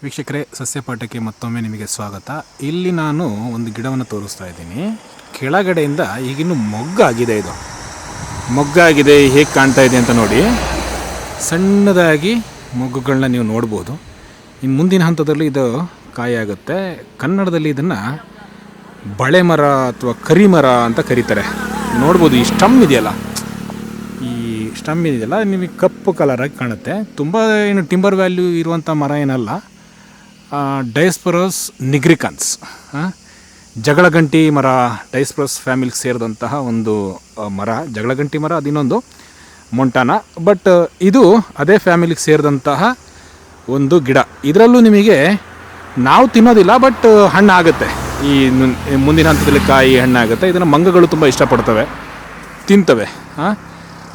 ವೀಕ್ಷಕರೇ, ಸಸ್ಯಪಾಠಕ್ಕೆ ಮತ್ತೊಮ್ಮೆ ನಿಮಗೆ ಸ್ವಾಗತ. ಇಲ್ಲಿ ನಾನು ಒಂದು ಗಿಡವನ್ನು ತೋರಿಸ್ತಾ ಇದ್ದೀನಿ. ಕೆಳಗಡೆಯಿಂದ ಈಗಿನ್ನೂ ಮೊಗ್ಗಾಗಿದೆ. ಇದು ಮೊಗ್ಗಾಗಿದೆ, ಹೇಗೆ ಕಾಣ್ತಾ ಇದೆ ಅಂತ ನೋಡಿ. ಸಣ್ಣದಾಗಿ ಮೊಗ್ಗುಗಳನ್ನ ನೀವು ನೋಡ್ಬೋದು. ಇನ್ನು ಮುಂದಿನ ಹಂತದಲ್ಲಿ ಇದು ಕಾಯಿ ಆಗುತ್ತೆ. ಕನ್ನಡದಲ್ಲಿ ಇದನ್ನು ಬಳೆ ಮರ ಅಥವಾ ಕರಿಮರ ಅಂತ ಕರೀತಾರೆ. ನೋಡ್ಬೋದು, ಈ ಸ್ಟಮ್ ಇದೆಯಲ್ಲ, ನಿಮಗೆ ಕಪ್ಪು ಕಲರಾಗಿ ಕಾಣುತ್ತೆ. ತುಂಬ ಏನು ಟಿಂಬರ್ ವ್ಯಾಲ್ಯೂ ಇರುವಂಥ ಮರ ಏನಲ್ಲ. ಡೈಸ್ಪರಸ್ ನಿಗ್ರಿಕನ್ಸ್, ಜಗಳಗಂಟಿ ಮರ, ಡೈಸ್ಪರಸ್ ಫ್ಯಾಮಿಲಿಗೆ ಸೇರಿದಂತಹ ಒಂದು ಮರ. ಜಗಳಗಂಟಿ ಮರ ಅದಿನ್ನೊಂದು ಮೊಂಟಾನ, ಬಟ್ ಇದು ಅದೇ ಫ್ಯಾಮಿಲಿಗೆ ಸೇರಿದಂತಹ ಒಂದು ಗಿಡ. ಇದರಲ್ಲೂ ನಿಮಗೆ ನಾವು ತಿನ್ನೋದಿಲ್ಲ, ಬಟ್ ಹಣ್ಣಾಗುತ್ತೆ. ಈ ಮುಂದಿನ ಹಂತದಲ್ಲಿ ಕಾಯಿ ಹಣ್ಣಾಗುತ್ತೆ. ಇದನ್ನು ಮಂಗಗಳು ತುಂಬ ಇಷ್ಟಪಡ್ತವೆ, ತಿಂತವೆ.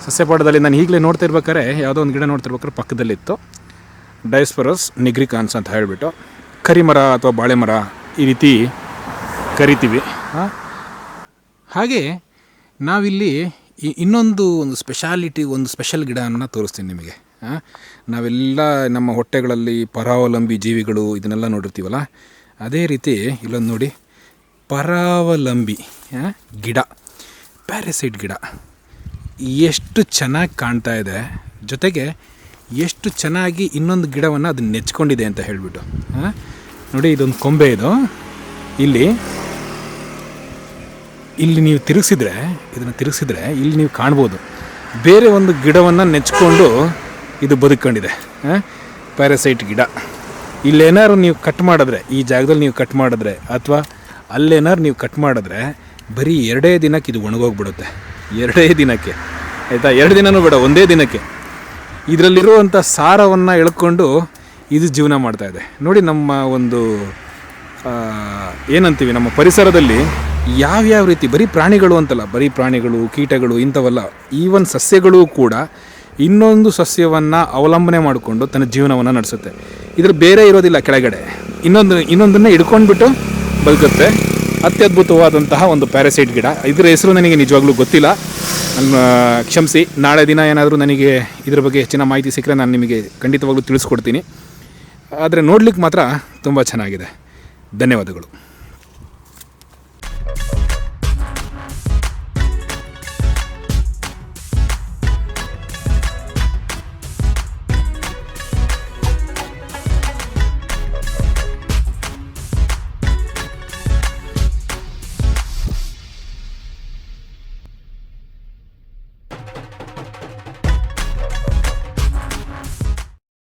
ಸಸ್ಯಪಾಠದಲ್ಲಿ ನಾನು ಈಗಲೇ ನೋಡ್ತಿರ್ಬೇಕಾದ್ರೆ, ಯಾವುದೋ ಒಂದು ಗಿಡ ನೋಡ್ತಿರ್ಬೇಕಾದ್ರೆ ಪಕ್ಕದಲ್ಲಿತ್ತು ಡೈಸ್ಪರಸ್ ನಿಗ್ರಿಕಾನ್ಸ್ ಅಂತ ಹೇಳಿಬಿಟ್ಟು. ಕರಿಮರ ಅಥವಾ ಬಾಳೆ ಮರ ಈ ರೀತಿ ಕರಿತೀವಿ. ಹಾಗೆ ನಾವಿಲ್ಲಿ ಇನ್ನೊಂದು ಸ್ಪೆಷಲ್ ಗಿಡವನ್ನು ತೋರಿಸ್ತೀನಿ ನಿಮಗೆ. ನಾವೆಲ್ಲ ನಮ್ಮ ಹೊಟ್ಟೆಗಳಲ್ಲಿ ಪರಾವಲಂಬಿ ಜೀವಿಗಳು ಇದನ್ನೆಲ್ಲ ನೋಡಿರ್ತೀವಲ್ಲ, ಅದೇ ರೀತಿ ಇಲ್ಲೊಂದು ನೋಡಿ, ಪರಾವಲಂಬಿ ಗಿಡ, ಪ್ಯಾರಸೈಟ್ ಗಿಡ. ಎಷ್ಟು ಚೆನ್ನಾಗಿ ಕಾಣ್ತಾ ಇದೆ, ಜೊತೆಗೆ ಎಷ್ಟು ಚೆನ್ನಾಗಿ ಇನ್ನೊಂದು ಗಿಡವನ್ನು ಅದು ನೆಚ್ಕೊಂಡಿದೆ ಅಂತ ಹೇಳಿಬಿಟ್ಟು. ನೋಡಿ, ಇದೊಂದು ಕೊಂಬೆ. ಇದು ಇಲ್ಲಿ ನೀವು ಇದನ್ನು ತಿರುಗಿಸಿದ್ರೆ ಇಲ್ಲಿ ನೀವು ಕಾಣ್ಬೋದು, ಬೇರೆ ಒಂದು ಗಿಡವನ್ನು ನೆಚ್ಕೊಂಡು ಇದು ಬದುಕೊಂಡಿದೆ. ಪ್ಯಾರಸೈಟ್ ಗಿಡ. ಇಲ್ಲೇನಾದ್ರು ನೀವು ಕಟ್ ಮಾಡಿದ್ರೆ, ಈ ಜಾಗದಲ್ಲಿ ನೀವು ಕಟ್ ಮಾಡಿದ್ರೆ ಅಥವಾ ಅಲ್ಲೇನಾದ್ರು ನೀವು ಕಟ್ ಮಾಡಿದ್ರೆ, ಬರೀ 2 ದಿನಕ್ಕೆ ಇದು ಒಣಗೋಗ್ಬಿಡುತ್ತೆ. 2 ದಿನಕ್ಕೆ, ಆಯಿತಾ? 2 ದಿನವೂ ಬೇಡ, 1 ದಿನಕ್ಕೆ ಇದರಲ್ಲಿರುವಂಥ ಸಾರವನ್ನು ಎಳ್ಕೊಂಡು ಇದು ಜೀವನ ಮಾಡ್ತಾಯಿದೆ. ನೋಡಿ, ನಮ್ಮ ಒಂದು ಏನಂತೀವಿ, ನಮ್ಮ ಪರಿಸರದಲ್ಲಿ ಯಾವ್ಯಾವ ರೀತಿ, ಬರೀ ಪ್ರಾಣಿಗಳು ಅಂತಲ್ಲ, ಬರೀ ಪ್ರಾಣಿಗಳು, ಕೀಟಗಳು ಇಂಥವಲ್ಲ, ಈವನ್ ಸಸ್ಯಗಳು ಕೂಡ ಇನ್ನೊಂದು ಸಸ್ಯವನ್ನು ಅವಲಂಬನೆ ಮಾಡಿಕೊಂಡು ತನ್ನ ಜೀವನವನ್ನು ನಡೆಸುತ್ತೆ. ಇದ್ರ ಬೇರೆ ಇರೋದಿಲ್ಲ, ಕೆಳಗಡೆ ಇನ್ನೊಂದನ್ನೇ ಹಿಡ್ಕೊಂಡ್ಬಿಟ್ಟು ಬದುಕುತ್ತೆ. ಅತ್ಯದ್ಭುತವಾದಂತಹ ಒಂದು ಪ್ಯಾರಸೈಟ್ ಗಿಡ. ಇದರ ಹೆಸರು ನನಗೆ ನಿಜವಾಗ್ಲೂ ಗೊತ್ತಿಲ್ಲ, ಕ್ಷಮಿಸಿ. ನಾಳೆ ದಿನ ಏನಾದರೂ ನನಗೆ ಇದ್ರ ಬಗ್ಗೆ ಹೆಚ್ಚಿನ ಮಾಹಿತಿ ಸಿಕ್ಕರೆ ನಾನು ನಿಮಗೆ ಖಂಡಿತವಾಗ್ಲೂ ತಿಳಿಸ್ಕೊಡ್ತೀನಿ. ಆದರೆ ನೋಡ್ಲಿಕ್ಕೆ ಮಾತ್ರ ತುಂಬ ಚೆನ್ನಾಗಿದೆ. ಧನ್ಯವಾದಗಳು.